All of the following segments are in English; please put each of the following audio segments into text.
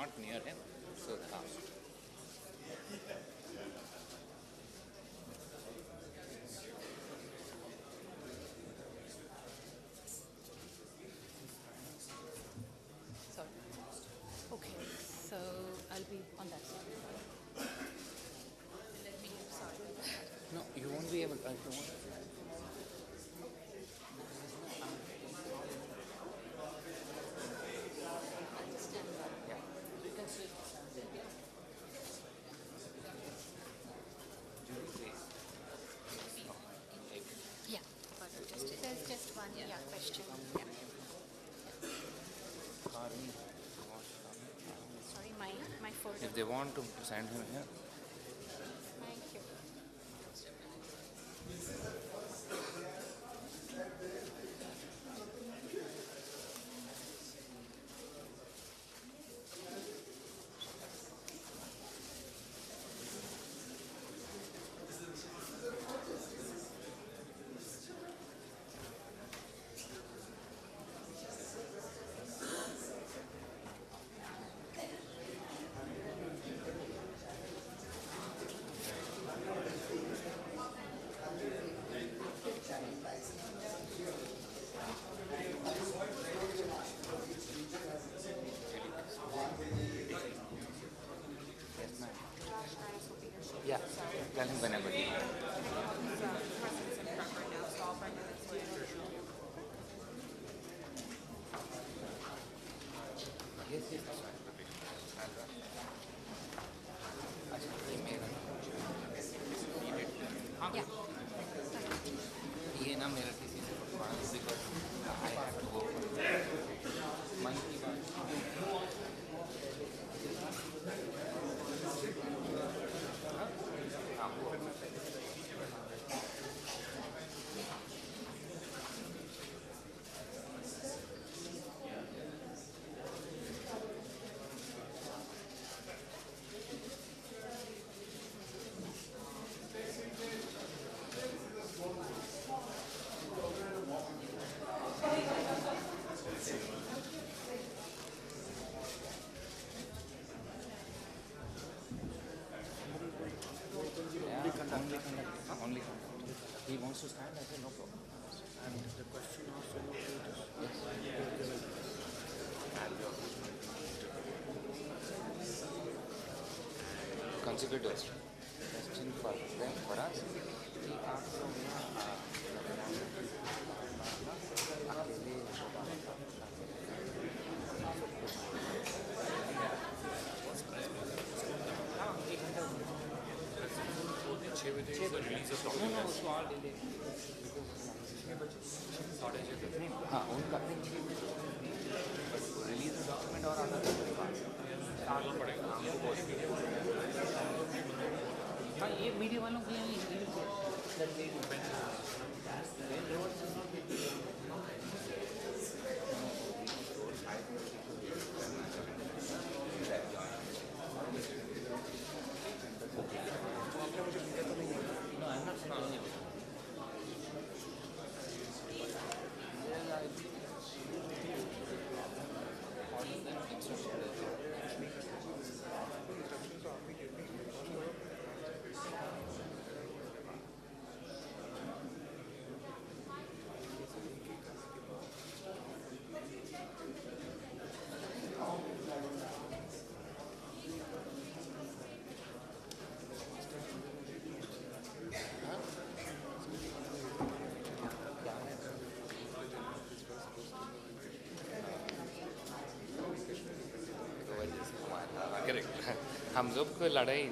not near him. So the house. Sorry. Okay, so I'll be on that side. Let me, sorry. No, you won't be able. You won't. Yeah. You can see. Yeah, but there's just one question. Sorry, my folder. If they want to send him here. Thank you. Yes, ma'am. Yeah. Tell him whenever. Yes, yes, that's right. अच्छा, email है। हाँ, Yeah. ये ना मेरा किसी से पढ़ा because I have to go मन की बात हाँ only conduct. Only conduct. He wants to stand. I said no problem. And the question also yes. Consecutors. Question for them for us. कि आप लोग हाँ उनका रिलीज डॉक्यूमेंट और हाँ ये मीडिया वालों के लिए हम लोग को लड़ाई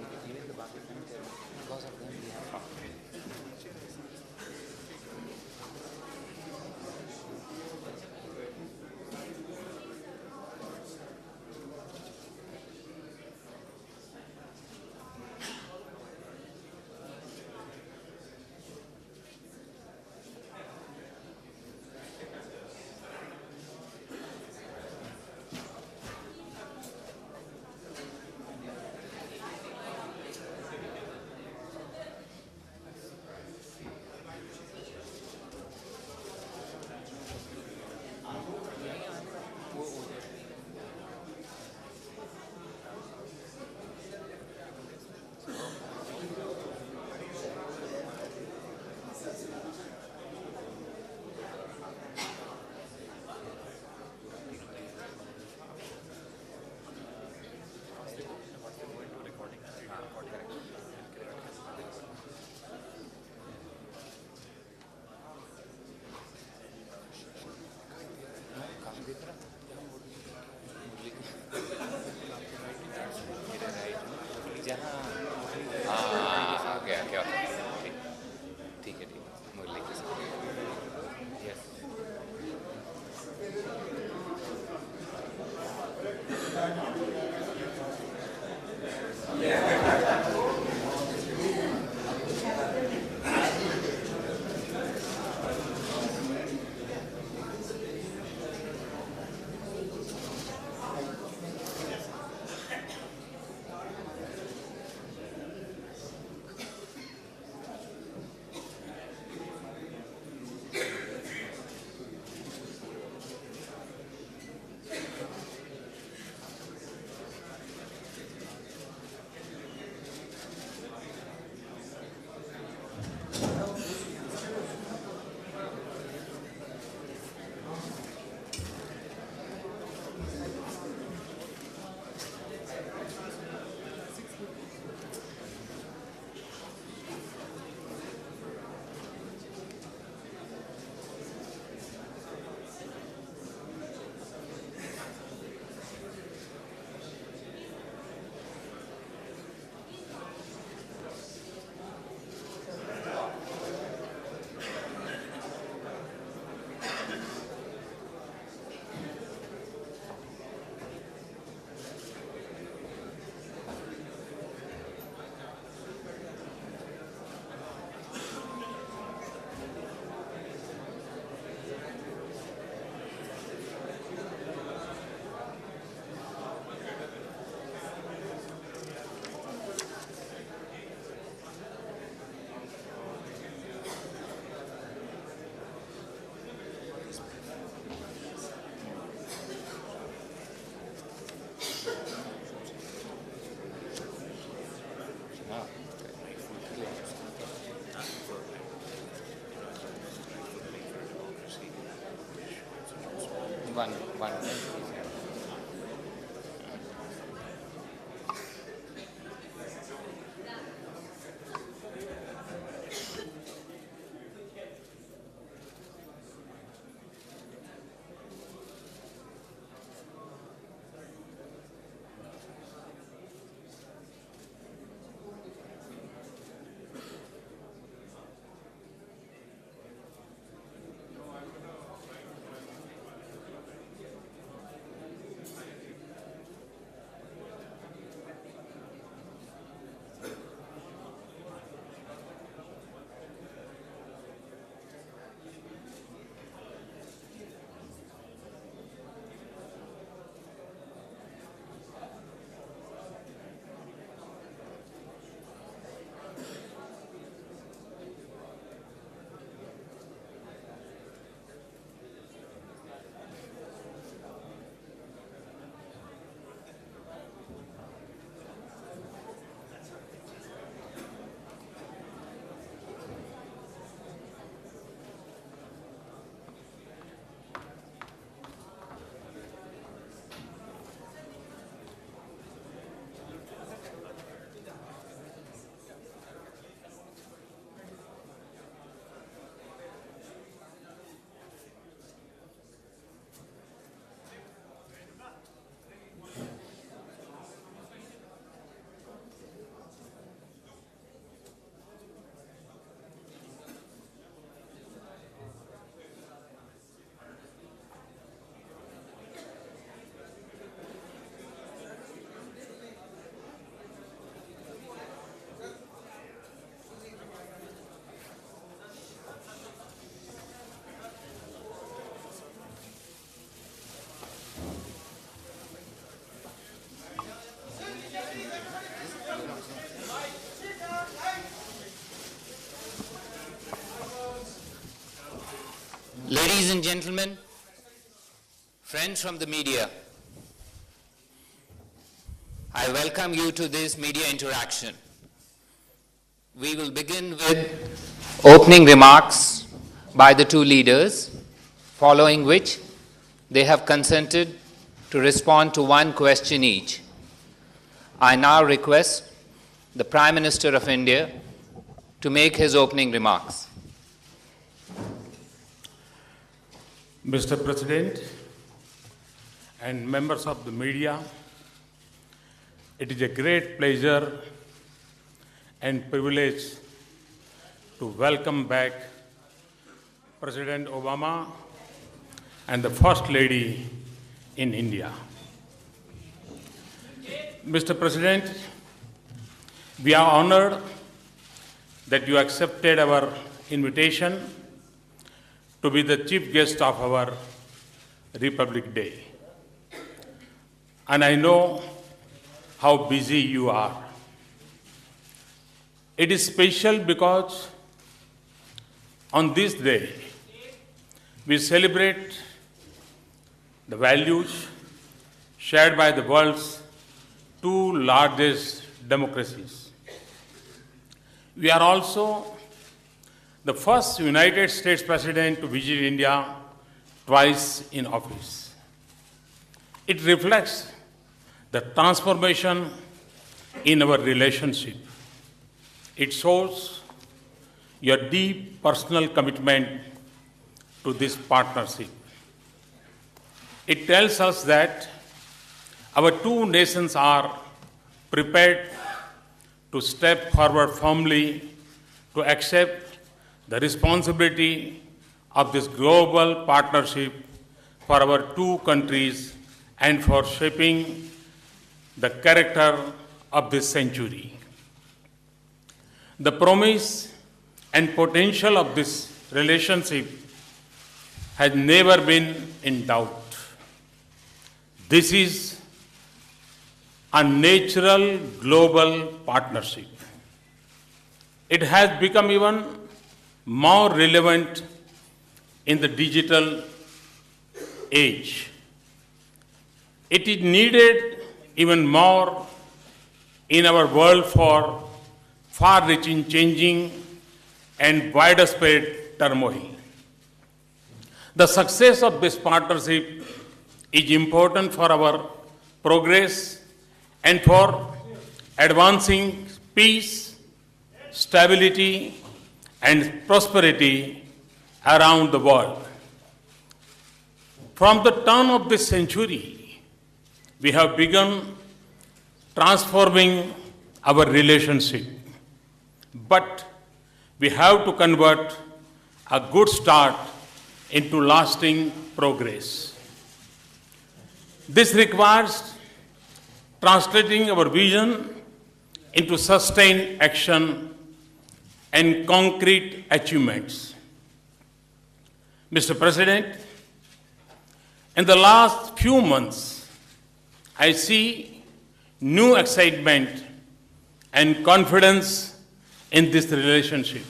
One. Ladies and gentlemen, friends from the media, I welcome you to this media interaction. We will begin with opening remarks by the two leaders, following which they have consented to respond to one question each. I now request the Prime Minister of India to make his opening remarks. Mr. President and members of the media, it is a great pleasure and privilege to welcome back President Obama and the First Lady in India. Mr. President, we are honored that you accepted our invitation to be the chief guest of our Republic Day. And I know how busy you are. It is special because on this day, we celebrate the values shared by the world's two largest democracies. We are also the first United States President to visit India twice in office. It reflects the transformation in our relationship. It shows your deep personal commitment to this partnership. It tells us that our two nations are prepared to step forward firmly to accept the responsibility of this global partnership for our two countries and for shaping the character of this century. The promise and potential of this relationship has never been in doubt. This is a natural global partnership. It has become even more relevant in the digital age. It is needed even more in our world for far-reaching changing and widespread turmoil. The success of this partnership is important for our progress and for advancing peace, stability, and prosperity around the world. From the turn of this century, we have begun transforming our relationship. But we have to convert a good start into lasting progress. This requires translating our vision into sustained action and concrete achievements. Mr. President, in the last few months, I see new excitement and confidence in this relationship.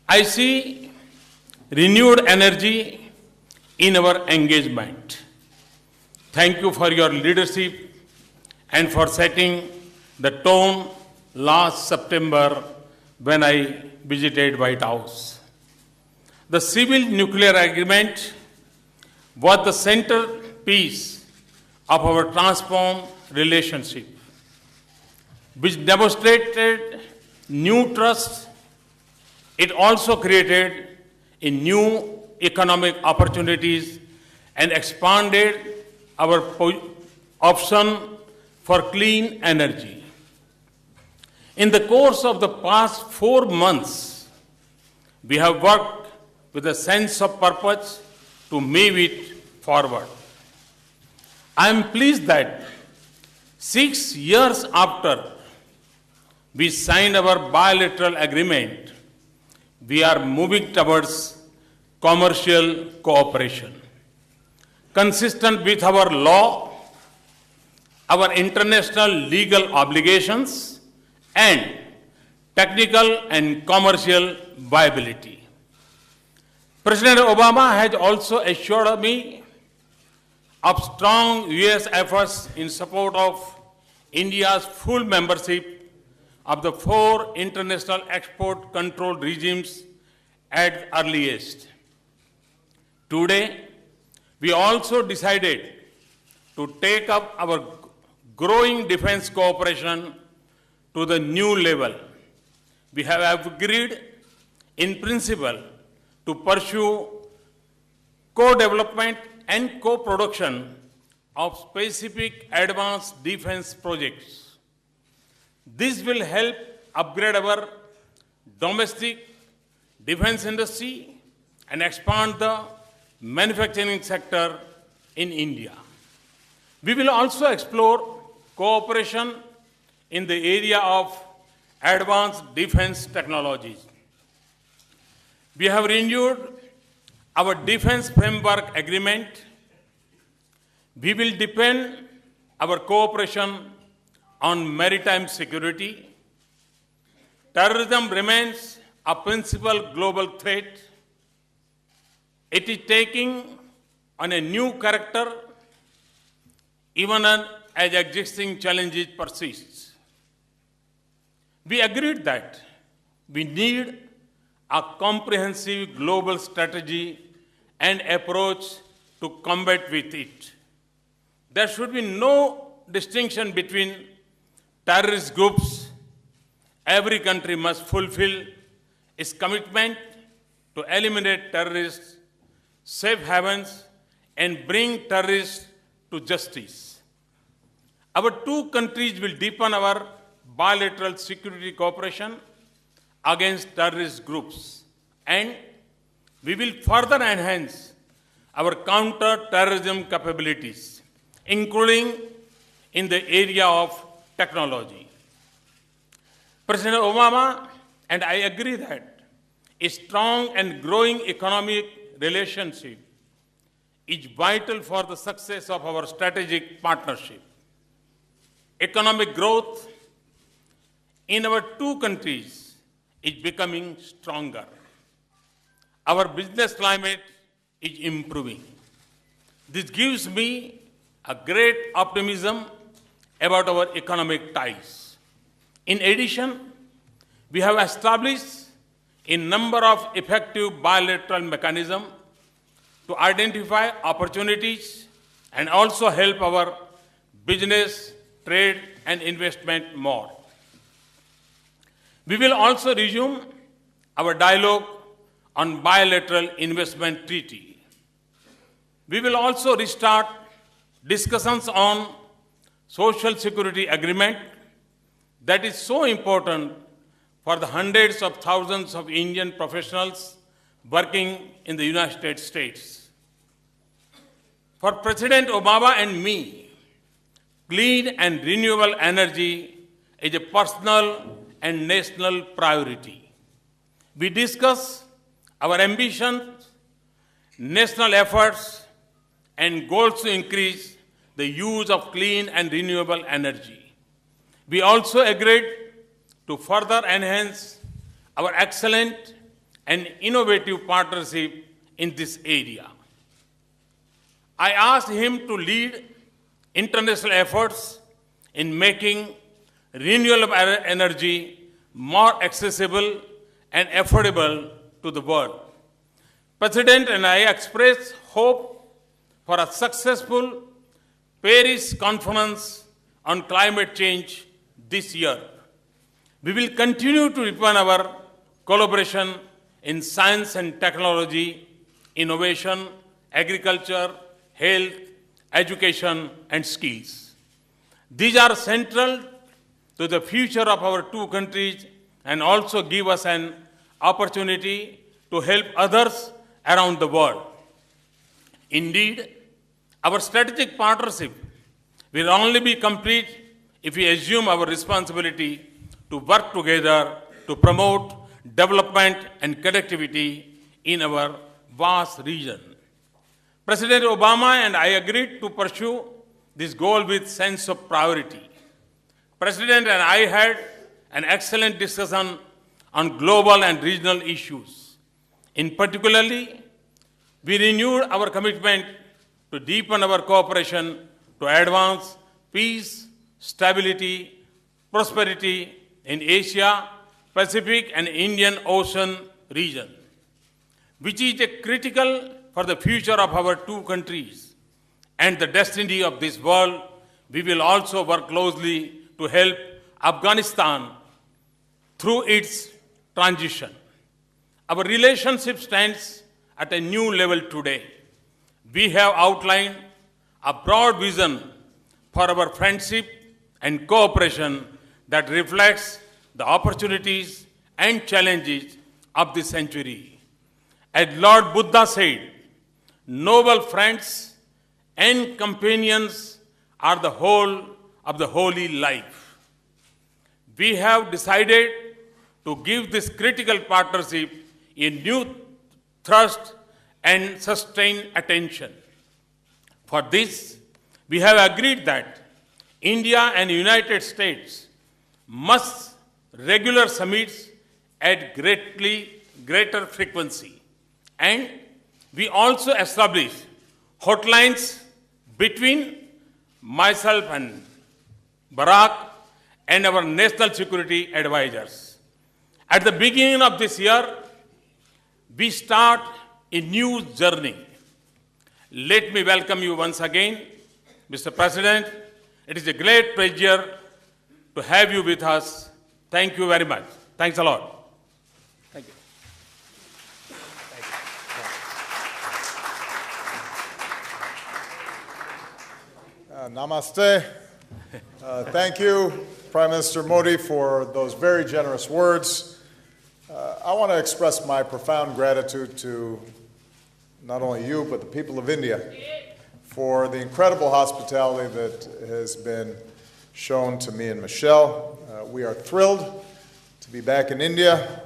I see renewed energy in our engagement. Thank you for your leadership and for setting the tone last September when I visited White House. The civil nuclear agreement was the centerpiece of our transformed relationship, which demonstrated new trust. It also created a new economic opportunities and expanded our option for clean energy. In the course of the past 4 months, we have worked with a sense of purpose to move it forward. I am pleased that 6 years after we signed our bilateral agreement, we are moving towards commercial cooperation. Consistent with our law, our international legal obligations, and technical and commercial viability. President Obama has also assured me of strong U.S. efforts in support of India's full membership of the 4 international export control regimes at earliest. Today, we also decided to take up our growing defense cooperation to the new level. We have agreed in principle to pursue co-development and co-production of specific advanced defense projects. This will help upgrade our domestic defense industry and expand the manufacturing sector in India. We will also explore cooperation in the area of advanced defense technologies. We have renewed our defense framework agreement. We will deepen our cooperation on maritime security. Terrorism remains a principal global threat. It is taking on a new character even as existing challenges persist. We agreed that we need a comprehensive global strategy and approach to combat with it. There should be no distinction between terrorist groups. Every country must fulfill its commitment to eliminate terrorists, safe havens, and bring terrorists to justice. Our 2 countries will deepen our bilateral security cooperation against terrorist groups, and we will further enhance our counter-terrorism capabilities, including in the area of technology. President Obama and I agree that a strong and growing economic relationship is vital for the success of our strategic partnership. Economic growth in our 2 countries is becoming stronger. Our business climate is improving. This gives me a great optimism about our economic ties. In addition, we have established a number of effective bilateral mechanisms to identify opportunities and also help our business, trade, and investment more. We will also resume our dialogue on bilateral investment treaty. We will also restart discussions on social security agreement that is so important for the hundreds of thousands of Indian professionals working in the United States. For President Obama and me, clean and renewable energy is a personal and national priority. We discuss our ambitions, national efforts, and goals to increase the use of clean and renewable energy. We also agreed to further enhance our excellent and innovative partnership in this area. I asked him to lead international efforts in making renewable energy more accessible and affordable to the world. President and I expressed hope for a successful Paris conference on climate change this year. We will continue to deepen our collaboration in science and technology, innovation, agriculture, health, education, and skills. These are central to the future of our two countries and also give us an opportunity to help others around the world. Indeed, our strategic partnership will only be complete if we assume our responsibility to work together to promote development and connectivity in our vast region. President Obama and I agreed to pursue this goal with sense of priority. President and I had an excellent discussion on global and regional issues. In particularly, we renewed our commitment to deepen our cooperation to advance peace, stability, prosperity in Asia, Pacific, and Indian Ocean region, which is critical for the future of our two countries and the destiny of this world. We will also work closely to help Afghanistan through its transition. Our relationship stands at a new level today. We have outlined a broad vision for our friendship and cooperation that reflects the opportunities and challenges of this century. As Lord Buddha said, noble friends and companions are the whole of the holy life. We have decided to give this critical partnership a new thrust and sustained attention. For this, we have agreed that India and United States must regular summits at greater frequency. And we also established hotlines between myself and Barack and our national security advisors. At the beginning of this year, we start a new journey. Let me welcome you once again, Mr. President. It is a great pleasure to have you with us. Thank you very much. Thanks a lot. Thank you. Namaste. Thank you, Prime Minister Modi, for those very generous words. I want to express my profound gratitude to not only you, but the people of India for the incredible hospitality that has been shown to me and Michelle. We are thrilled to be back in India.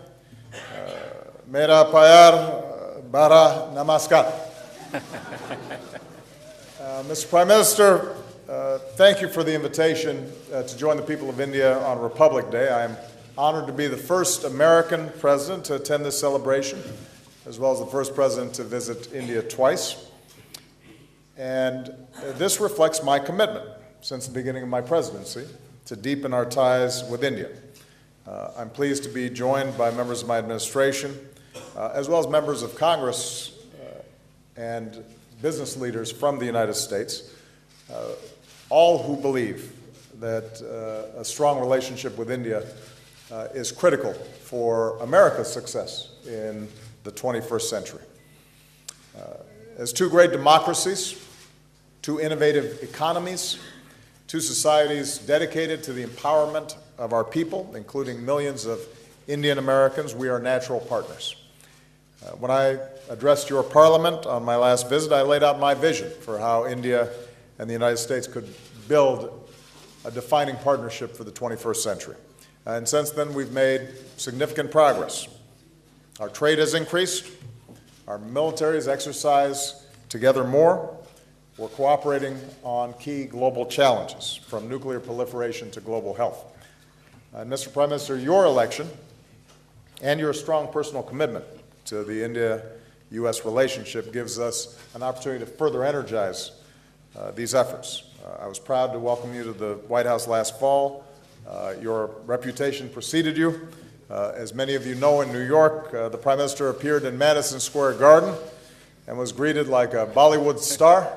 Mera pyar, bara namaskar. Mr. Prime Minister, thank you for the invitation to join the people of India on Republic Day. I am honored to be the first American president to attend this celebration, as well as the first president to visit India twice. And this reflects my commitment since the beginning of my presidency to deepen our ties with India. I'm pleased to be joined by members of my administration, as well as members of Congress and business leaders from the United States, all who believe that a strong relationship with India is critical for America's success in the 21st century. As two great democracies, two innovative economies, two societies dedicated to the empowerment of our people, including millions of Indian Americans, we are natural partners. When I addressed your parliament on my last visit, I laid out my vision for how India and the United States could build a defining partnership for the 21st century. And since then, we've made significant progress. Our trade has increased. Our militaries exercise together more. We're cooperating on key global challenges, from nuclear proliferation to global health. Mr. Prime Minister, your election and your strong personal commitment to the India-U.S. relationship gives us an opportunity to further energize these efforts. I was proud to welcome you to the White House last fall. Your reputation preceded you. As many of you know, in New York, the Prime Minister appeared in Madison Square Garden and was greeted like a Bollywood star.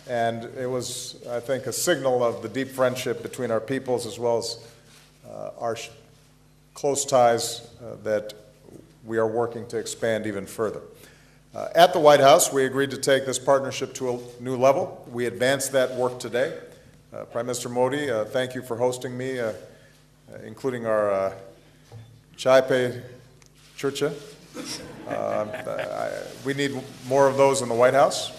And it was, I think, a signal of the deep friendship between our peoples, as well as our close ties that we are working to expand even further. At the White House, we agreed to take this partnership to a new level. We advanced that work today. Prime Minister Modi, thank you for hosting me, including our chai pe churcha. We need more of those in the White House.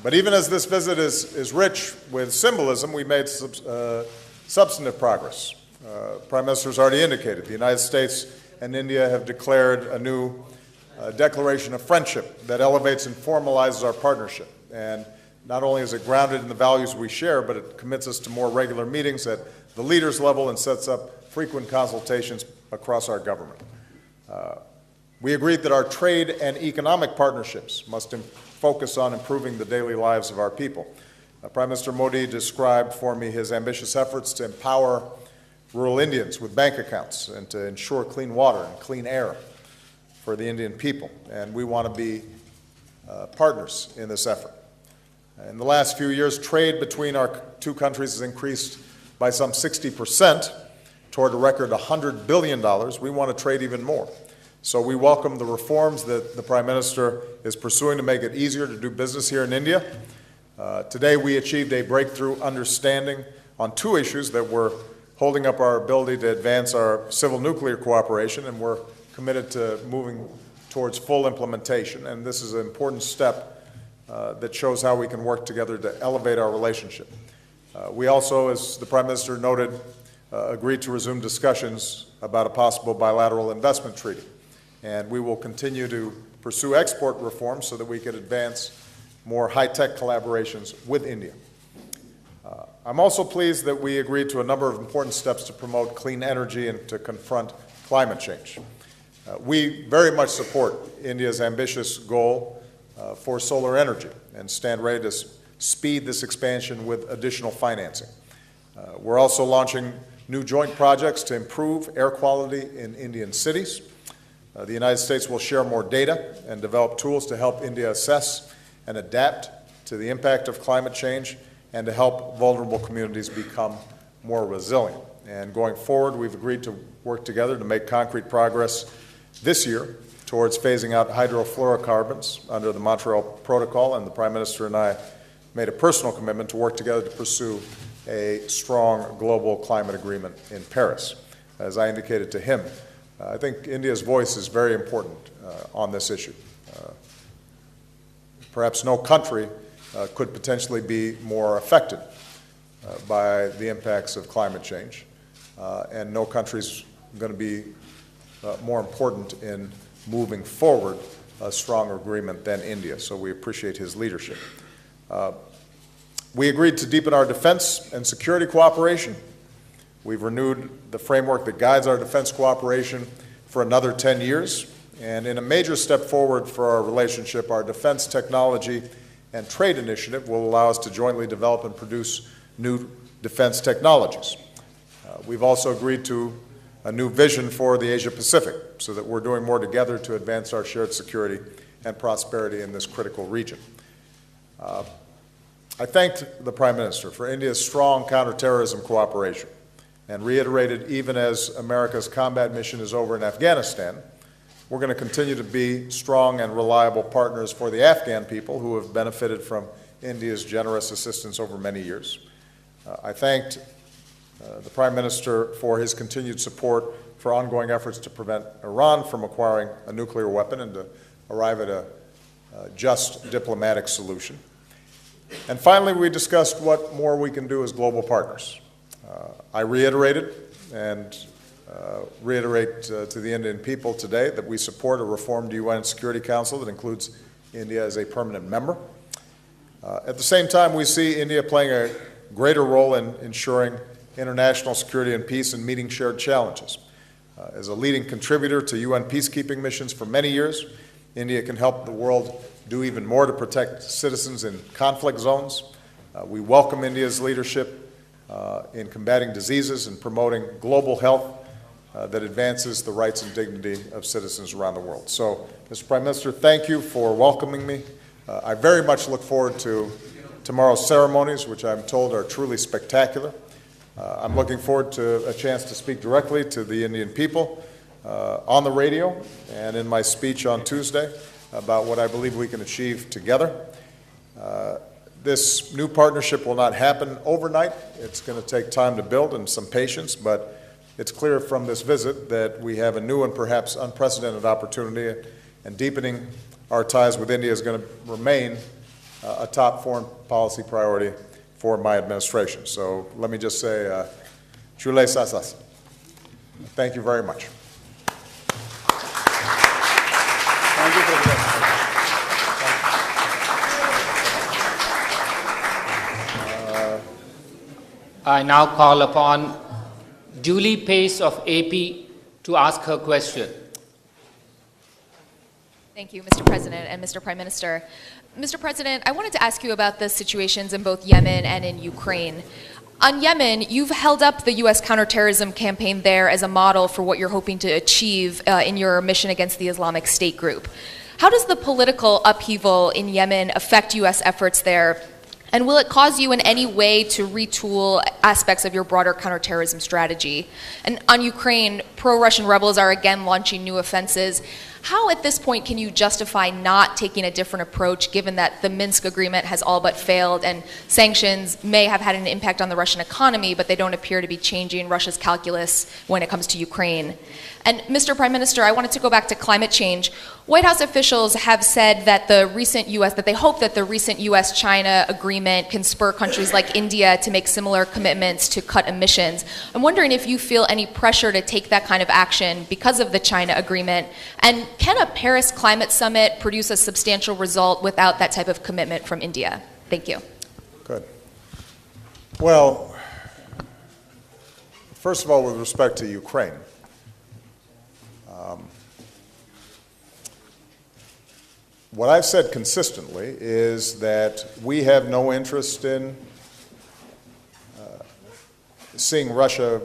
But even as this visit is rich with symbolism, we made substantive progress. Prime Minister has already indicated the United States and India have declared a new declaration of friendship that elevates and formalizes our partnership. And not only is it grounded in the values we share, but it commits us to more regular meetings at the leaders' level and sets up frequent consultations across our government. We agreed that our trade and economic partnerships must focus on improving the daily lives of our people. Prime Minister Modi described for me his ambitious efforts to empower rural Indians with bank accounts and to ensure clean water and clean air for the Indian people. And we want to be partners in this effort. In the last few years, trade between our two countries has increased by some 60% toward a record $100 billion. We want to trade even more. So we welcome the reforms that the Prime Minister is pursuing to make it easier to do business here in India. Today we achieved a breakthrough understanding on two issues that were holding up our ability to advance our civil nuclear cooperation, and we're committed to moving towards full implementation. And this is an important step that shows how we can work together to elevate our relationship. We also, as the Prime Minister noted, agreed to resume discussions about a possible bilateral investment treaty. And we will continue to pursue export reforms so that we can advance more high-tech collaborations with India. I'm also pleased that we agreed to a number of important steps to promote clean energy and to confront climate change. We very much support India's ambitious goal for solar energy and stand ready to speed this expansion with additional financing. We're also launching new joint projects to improve air quality in Indian cities. The United States will share more data and develop tools to help India assess and adapt to the impact of climate change and to help vulnerable communities become more resilient. And going forward, we've agreed to work together to make concrete progress this year towards phasing out hydrofluorocarbons under the Montreal Protocol, and the Prime Minister and I made a personal commitment to work together to pursue a strong global climate agreement in Paris. As I indicated to him, I think India's voice is very important on this issue. Perhaps no country could potentially be more affected by the impacts of climate change, and no country's going to be more important in moving forward a stronger agreement than India, so we appreciate his leadership. We agreed to deepen our defense and security cooperation. We've renewed the framework that guides our defense cooperation for another 10 years. And in a major step forward for our relationship, our Defense Technology and Trade Initiative will allow us to jointly develop and produce new defense technologies. We've also agreed to a new vision for the Asia-Pacific so that we're doing more together to advance our shared security and prosperity in this critical region. I thanked the Prime Minister for India's strong counterterrorism cooperation and reiterated, even as America's combat mission is over in Afghanistan, we're going to continue to be strong and reliable partners for the Afghan people who have benefited from India's generous assistance over many years. I thanked the Prime Minister for his continued support for ongoing efforts to prevent Iran from acquiring a nuclear weapon and to arrive at a just diplomatic solution. And finally, we discussed what more we can do as global partners. I reiterated and reiterate to the Indian people today that we support a reformed UN Security Council that includes India as a permanent member. At the same time, we see India playing a greater role in ensuring international security and peace and meeting shared challenges. As a leading contributor to UN peacekeeping missions for many years, India can help the world do even more to protect citizens in conflict zones. We welcome India's leadership in combating diseases and promoting global health that advances the rights and dignity of citizens around the world. So, Mr. Prime Minister, thank you for welcoming me. I very much look forward to tomorrow's ceremonies, which I'm told are truly spectacular. I'm looking forward to a chance to speak directly to the Indian people on the radio and in my speech on Tuesday about what I believe we can achieve together. This new partnership will not happen overnight. It's going to take time to build and some patience, but it's clear from this visit that we have a new and perhaps unprecedented opportunity, and deepening our ties with India is going to remain a top foreign policy priority for my administration. So let me just say, Chule Sasas. Thank you very much. Thank you, President. I now call upon Julie Pace of AP to ask her question. Thank you, Mr. President and Mr. Prime Minister. Mr. President, I wanted to ask you about the situations in both Yemen and in Ukraine. On Yemen, you've held up the U.S. counterterrorism campaign there as a model for what you're hoping to achieve in your mission against the Islamic State group. How does the political upheaval in Yemen affect U.S. efforts there? And will it cause you in any way to retool aspects of your broader counterterrorism strategy? And on Ukraine, pro-Russian rebels are again launching new offenses. How at this point can you justify not taking a different approach, given that the Minsk agreement has all but failed and sanctions may have had an impact on the Russian economy, but they don't appear to be changing Russia's calculus when it comes to Ukraine? And Mr. Prime Minister, I wanted to go back to climate change. White House officials have said that they hope that the recent U.S.-China agreement can spur countries like India to make similar commitments to cut emissions. I'm wondering if you feel any pressure to take that kind of action because of the China agreement, and can a Paris climate summit produce a substantial result without that type of commitment from India? Thank you. Good. Well, first of all, with respect to Ukraine, what I've said consistently is that we have no interest in seeing Russia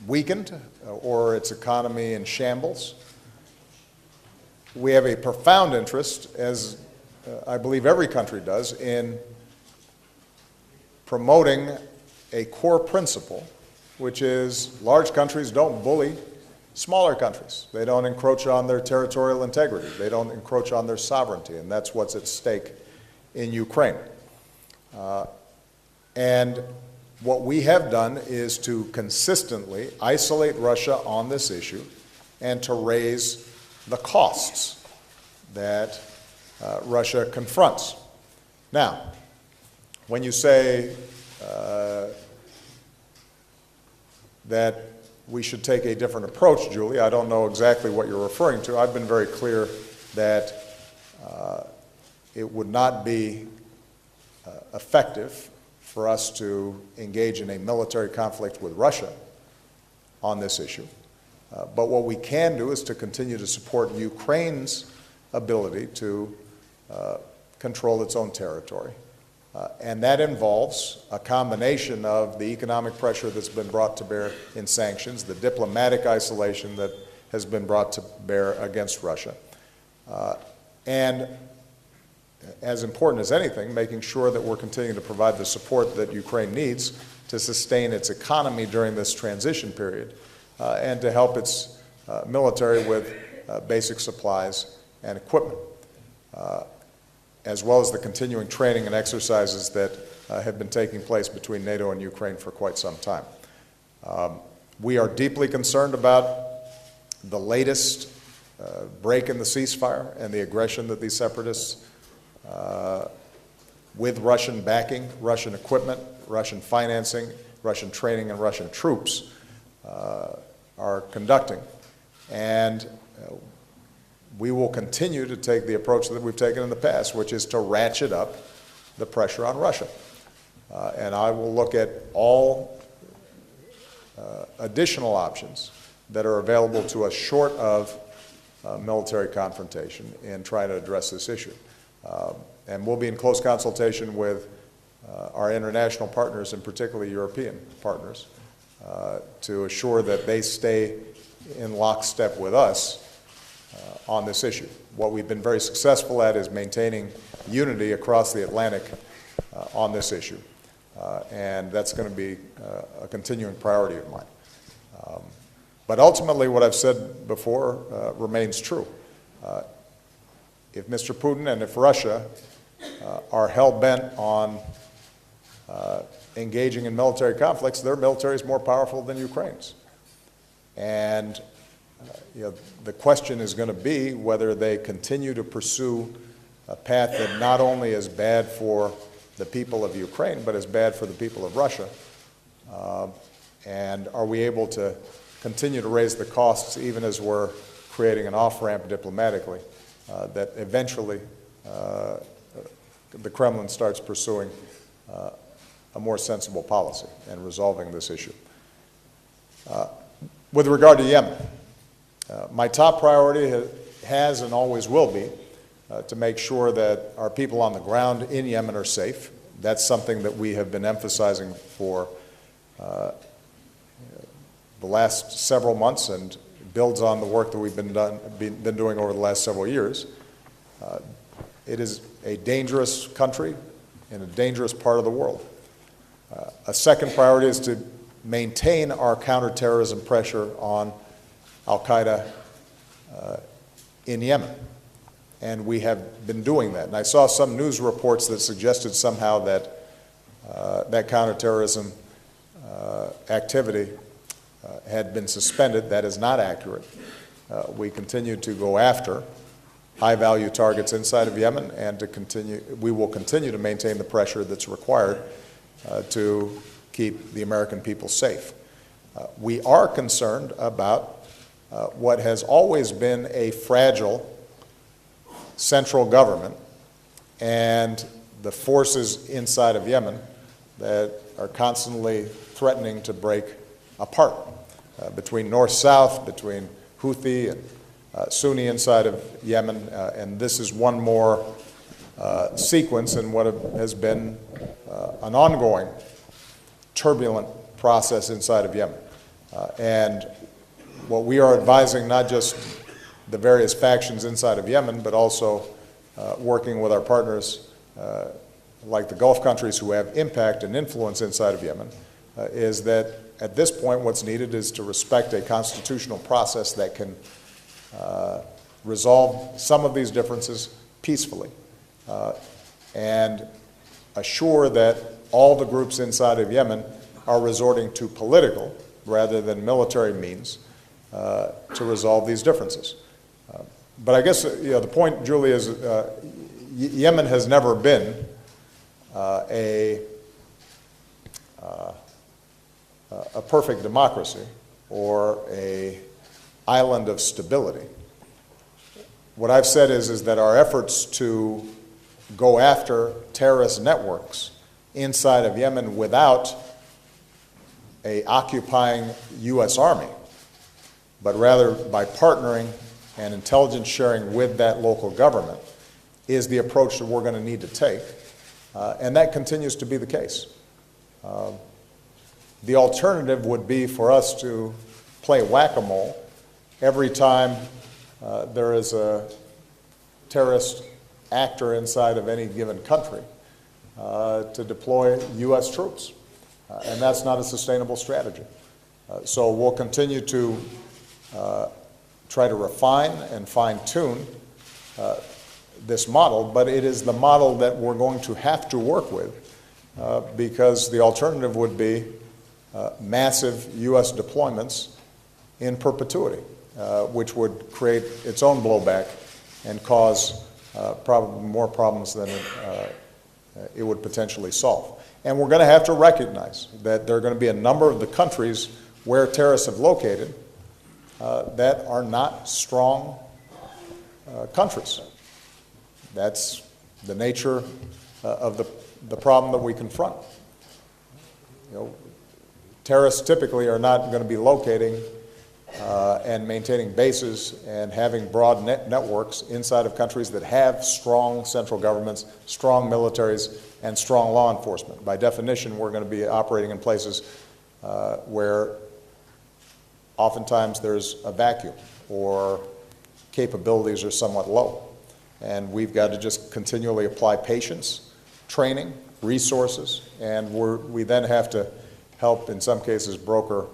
weakened or its economy in shambles. We have a profound interest, as I believe every country does, in promoting a core principle, which is large countries don't bully smaller countries. They don't encroach on their territorial integrity. They don't encroach on their sovereignty, and that's what's at stake in Ukraine. And what we have done is to consistently isolate Russia on this issue and to raise the costs that Russia confronts. Now, when you say that we should take a different approach, Julie, I don't know exactly what you're referring to. I've been very clear that it would not be effective for us to engage in a military conflict with Russia on this issue. But what we can do is to continue to support Ukraine's ability to control its own territory And that involves a combination of the economic pressure that's been brought to bear in sanctions, the diplomatic isolation that has been brought to bear against Russia, and as important as anything, making sure that we're continuing to provide the support that Ukraine needs to sustain its economy during this transition period and to help its military with basic supplies and equipment, as well as the continuing training and exercises that have been taking place between NATO and Ukraine for quite some time. We are deeply concerned about the latest break in the ceasefire and the aggression that these separatists, with Russian backing, Russian equipment, Russian financing, Russian training, and Russian troops, are conducting. And we will continue to take the approach that we've taken in the past, which is to ratchet up the pressure on Russia. And I will look at all additional options that are available to us short of military confrontation in trying to address this issue. And we'll be in close consultation with our international partners, and particularly European partners, to assure that they stay in lockstep with us on this issue. What we've been very successful at is maintaining unity across the Atlantic on this issue. And that's going to be a continuing priority of mine. But ultimately, what I've said before remains true. If Mr. Putin and if Russia are hell-bent on engaging in military conflicts, their military is more powerful than Ukraine's. And the question is going to be whether they continue to pursue a path that not only is bad for the people of Ukraine, but is bad for the people of Russia. And are we able to continue to raise the costs even as we're creating an off-ramp diplomatically that eventually the Kremlin starts pursuing a more sensible policy and resolving this issue. With regard to Yemen, my top priority has and always will be to make sure that our people on the ground in Yemen are safe. That's something that we have been emphasizing for the last several months and builds on the work that we've been doing over the last several years. It is a dangerous country in a dangerous part of the world. A second priority is to maintain our counterterrorism pressure on al-Qaeda in Yemen. And we have been doing that. And I saw some news reports that suggested somehow that that counterterrorism activity had been suspended. That is not accurate. We continue to go after high-value targets inside of Yemen, and we will continue to maintain the pressure that's required to keep the American people safe. We are concerned about what has always been a fragile central government and the forces inside of Yemen that are constantly threatening to break apart between north-south, between Houthi and Sunni inside of Yemen, and this is one more sequence in what has been an ongoing turbulent process inside of Yemen. And what we are advising, not just the various factions inside of Yemen, but also working with our partners like the Gulf countries who have impact and influence inside of Yemen, is that at this point what's needed is to respect a constitutional process that can resolve some of these differences peacefully and assure that all the groups inside of Yemen are resorting to political rather than military means to resolve these differences. But I guess the point, Julie, is Yemen has never been a perfect democracy or an island of stability. What I've said is that our efforts to go after terrorist networks inside of Yemen without an occupying U.S. Army, but rather by partnering and intelligence sharing with that local government, is the approach that we're going to need to take And that continues to be the case. The alternative would be for us to play whack-a-mole every time there is a terrorist actor inside of any given country to deploy U.S. troops. And that's not a sustainable strategy. So we'll continue to try to refine and fine-tune this model, but it is the model that we're going to have to work with because the alternative would be massive U.S. deployments in perpetuity, which would create its own blowback and cause probably more problems than it would potentially solve. And we're going to have to recognize that there are going to be a number of the countries where terrorists have located that are not strong countries. That's the nature of the problem that we confront. You know, terrorists typically are not going to be locating and maintaining bases and having broad networks inside of countries that have strong central governments, strong militaries, and strong law enforcement. By definition, we're going to be operating in places where oftentimes there's a vacuum or capabilities are somewhat low. And we've got to just continually apply patience, training, resources, and we then have to help, in some cases, broker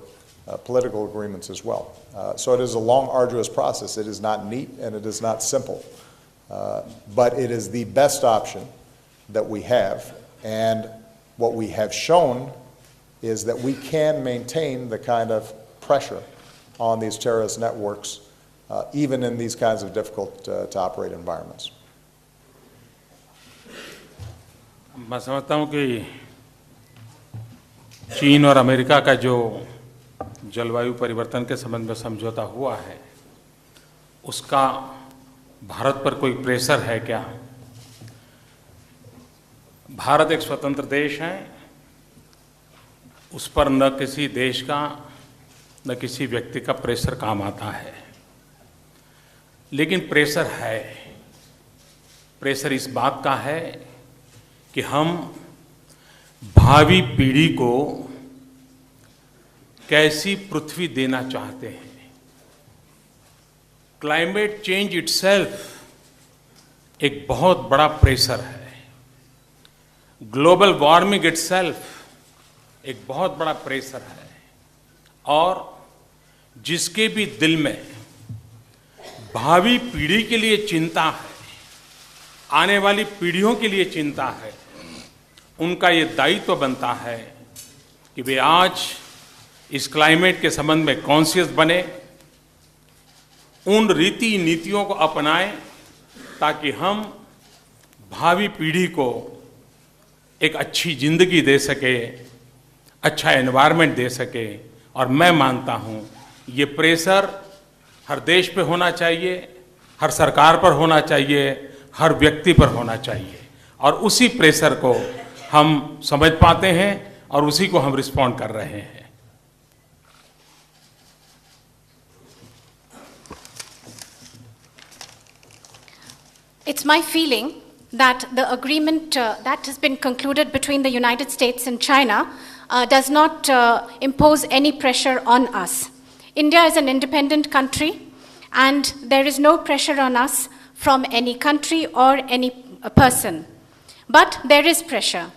political agreements as well. So it is a long, arduous process. It is not neat and it is not simple. But it is the best option that we have. And what we have shown is that we can maintain the kind of pressure on these terrorist networks even in these kinds of difficult to operate environments. मैं समझता हूँ कि चीन और America का जो जलवायु परिवर्तन के संबंध में समझौता हुआ है उसका भारत पर कोई प्रेशर है क्या? भारत एक स्वतंत्र देश है, उस पर न किसी देश का न किसी व्यक्ति का प्रेशर काम आता है, लेकिन प्रेशर है। प्रेशर इस बात का है कि हम भावी पीढ़ी को कैसी पृथ्वी देना चाहते हैं। क्लाइमेट चेंज इटसेल्फ एक बहुत बड़ा प्रेशर है। ग्लोबल वार्मिंग इटसेल्फ एक बहुत बड़ा प्रेशर है, और जिसके भी दिल में भावी पीढ़ी के लिए चिंता है, आने वाली पीढ़ियों के लिए चिंता है, उनका ये दायित्व बनता है कि वे आज इस क्लाइमेट के संबंध में कॉन्शियस बने, उन रीति नीतियों को अपनाएं ताकि हम भावी पीढ़ी को एक अच्छी जिंदगी दे सके, अच्छा एनवायरनमेंट दे सके। और मैं मानता हूं ये प्रेशर हर देश पे होना चाहिए, हर सरकार पर होना चाहिए, हर व्यक्ति पर होना चाहिए, और उसी प्रेशर को हम समझ पाते हैं और उसी को हम रिस्पॉन्ड कर रहे हैं। It's my feeling that the agreement that has been concluded between the United States and China does not impose any pressure on us. India is an independent country, and there is no pressure on us from any country or any person. But there is pressure.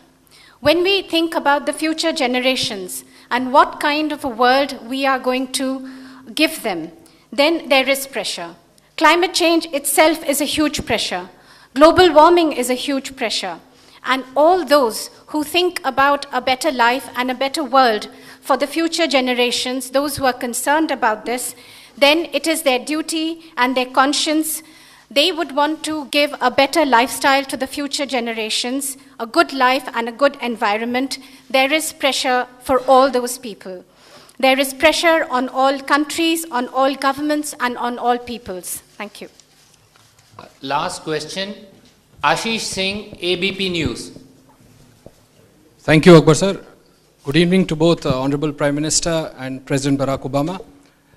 When we think about the future generations and what kind of a world we are going to give them, then there is pressure. Climate change itself is a huge pressure. Global warming is a huge pressure. And all those who think about a better life and a better world for the future generations, those who are concerned about this, then it is their duty and their conscience. They would want to give a better lifestyle to the future generations, a good life and a good environment. There is pressure for all those people. There is pressure on all countries, on all governments, and on all peoples. Thank you. Last question, Ashish Singh, ABP News. Thank you, Akbar sir. Good evening to both Honorable Prime Minister and President Barack Obama.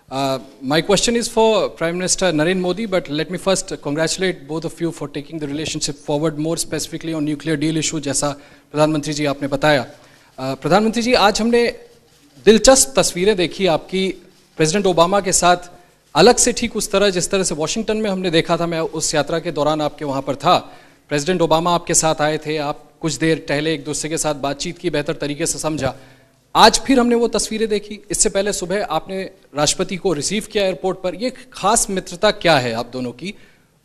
My question is for Prime Minister Narendra Modi, but let me first congratulate both of you for taking the relationship forward, more specifically on nuclear deal issue, जैसा प्रधानमंत्री जी आपने बताया. प्रधानमंत्री जी, आज हमने दिलचस्प तस्वीरें देखी आपकी प्रेसिडेंट ओबामा के साथ, अलग से ठीक उस तरह जिस तरह से वॉशिंगटन में हमने देखा था. मैं उस यात्रा के दौरान आपके वहाँ पर था. प्रेसिडेंट ओबामा आपके साथ आए थे, आप कुछ देर टहले, एक दूसरे के साथ बातचीत की, बेहतर तरीके से समझा. आज फिर हमने वो तस्वीरें देखी. इससे पहले सुबह आपने राष्ट्रपति को रिसीव किया एयरपोर्ट पर. ये खास मित्रता क्या है आप दोनों की?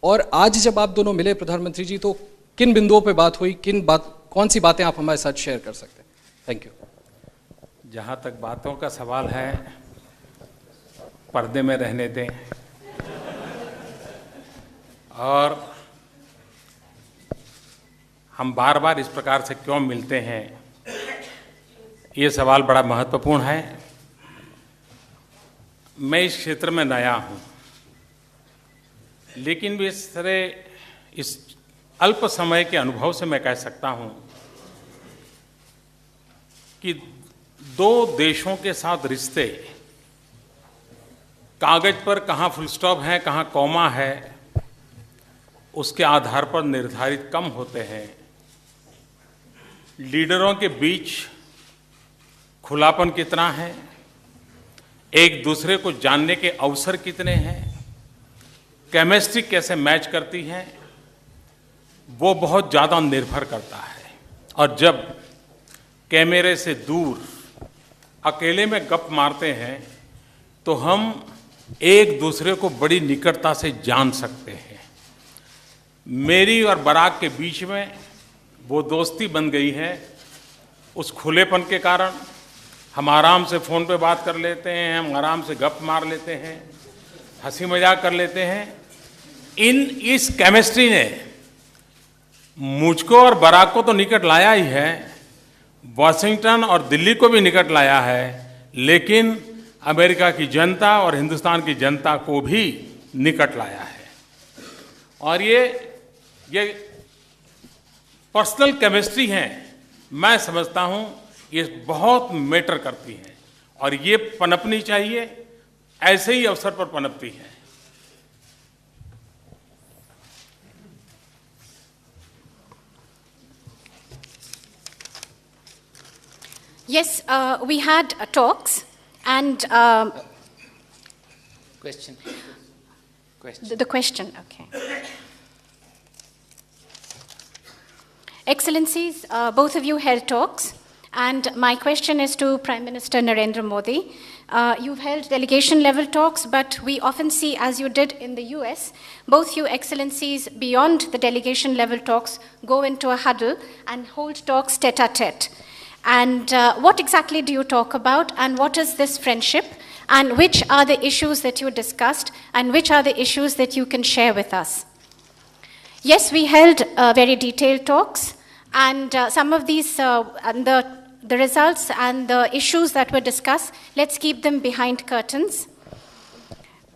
और आज जब आप दोनों मिले प्रधानमंत्री जी, तो किन बिंदुओं पे बात हुई, कौन सी बातें आप हमारे साथ शेयर कर सकते हैं? Thank you. जहाँ तक बातों का सवाल है, पर्दे में रहने दें. और हम बार बार इस प्रकार से क्यों मिलते हैं, ये सवाल बड़ा महत्वपूर्ण है. मैं इस क्षेत्र में नया हूँ, लेकिन भी इस अल्प समय के अनुभव से मैं कह सकता हूँ कि दो देशों के साथ रिश्ते कागज पर कहाँ फुल स्टॉप है, कहाँ कॉमा है, उसके आधार पर निर्धारित कम होते हैं. लीडरों के बीच खुलापन कितना है, एक दूसरे को जानने के अवसर कितने हैं, केमिस्ट्री कैसे मैच करती है, वो बहुत ज़्यादा निर्भर करता है. और जब कैमरे से दूर अकेले में गप मारते हैं तो हम एक दूसरे को बड़ी निकटता से जान सकते हैं. मेरी और बराक के बीच में वो दोस्ती बन गई है. उस खुलेपन के कारण हम आराम से फ़ोन पे बात कर लेते हैं, हम आराम से गप मार लेते हैं, हंसी मजाक कर लेते हैं. इस केमिस्ट्री ने मुझको और बराक को तो निकट लाया ही है, वॉशिंगटन और दिल्ली को भी निकट लाया है, लेकिन अमेरिका की जनता और हिंदुस्तान की जनता को भी निकट लाया है. और ये पर्सनल केमिस्ट्री है, मैं समझता हूँ ये बहुत मैटर करती है और ये पनपनी चाहिए, ऐसे ही अवसर पर पनपती है. Yes, we had talks and Question. the question, okay. Excellencies, both of you held talks, and my question is to Prime Minister Narendra Modi. You've held delegation-level talks, but we often see, as you did in the US, both you excellencies, beyond the delegation-level talks, go into a huddle and hold talks tete-a-tete. And what exactly do you talk about, and what is this friendship, and which are the issues that you discussed, and which are the issues that you can share with us? Yes, we held very detailed talks, and some of these, and the results and the issues that were discussed, let's keep them behind curtains.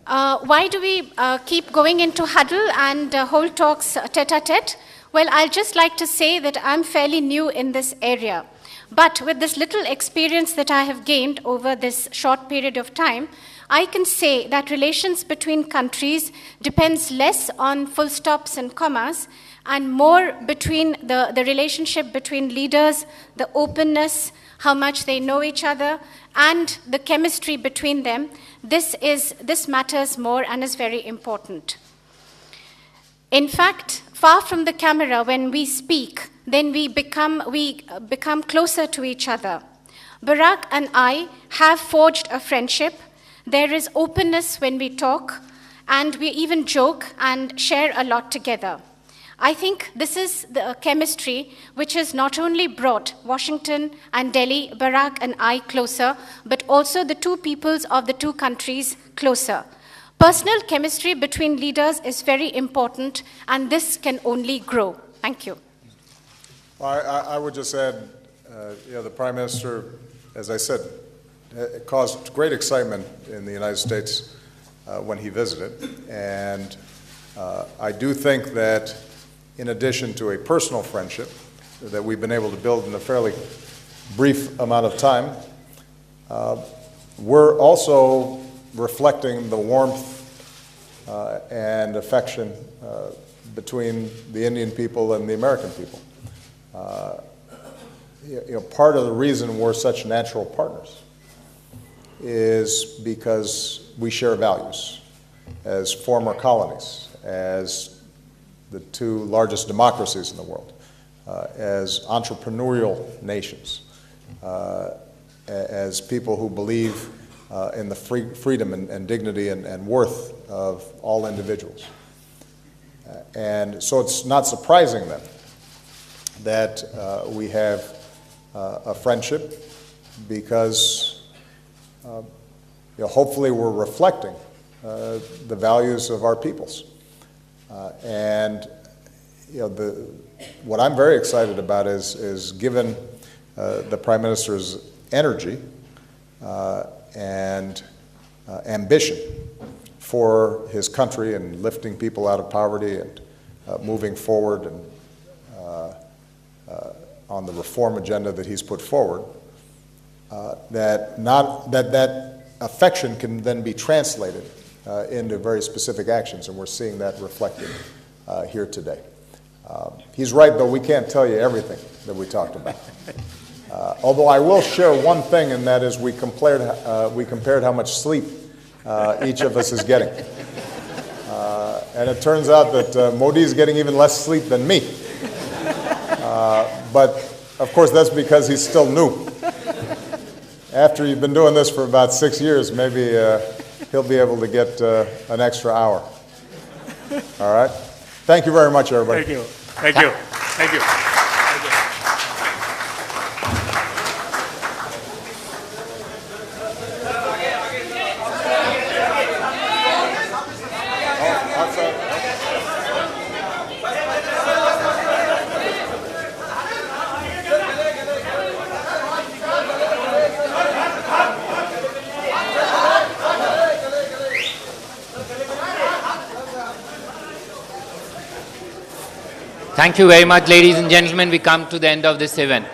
Why do we keep going into huddle and hold talks tete-a-tete? Well, I'd just like to say that I'm fairly new in this area. But with this little experience that I have gained over this short period of time, I can say that relations between countries depends less on full stops and commas and more between the relationship between leaders, the openness, how much they know each other, and the chemistry between them. This matters more and is very important. In fact, far from the camera, when we speak, then we become closer to each other. Barack and I have forged a friendship. There is openness when we talk, and we even joke and share a lot together. I think this is the chemistry which has not only brought Washington and Delhi, Barack and I closer, but also the two peoples of the two countries closer. Personal chemistry between leaders is very important, and this can only grow. Thank you. I would just add, the Prime Minister, as I said, it caused great excitement in the United States when he visited. And I do think that in addition to a personal friendship that we've been able to build in a fairly brief amount of time, we're also reflecting the warmth and affection between the Indian people and the American people. Part of the reason we're such natural partners is because we share values as former colonies, as the two largest democracies in the world, as entrepreneurial nations, as people who believe in the freedom and dignity and worth of all individuals. And so it's not surprising then that we have a friendship, because hopefully we're reflecting the values of our peoples. And what I'm very excited about is given the Prime Minister's energy and ambition for his country and lifting people out of poverty and moving forward and on the reform agenda that he's put forward, that affection can then be translated into very specific actions, and we're seeing that reflected here today. He's right, though, we can't tell you everything that we talked about. Although I will share one thing, and that is we compared how much sleep each of us is getting. And it turns out that Modi is getting even less sleep than me. But, of course, that's because he's still new. After you've been doing this for about 6 years, maybe he'll be able to get an extra hour. All right? Thank you very much, everybody. Thank you. Thank you. Thank you. Thank you very much, ladies and gentlemen. We come to the end of this event.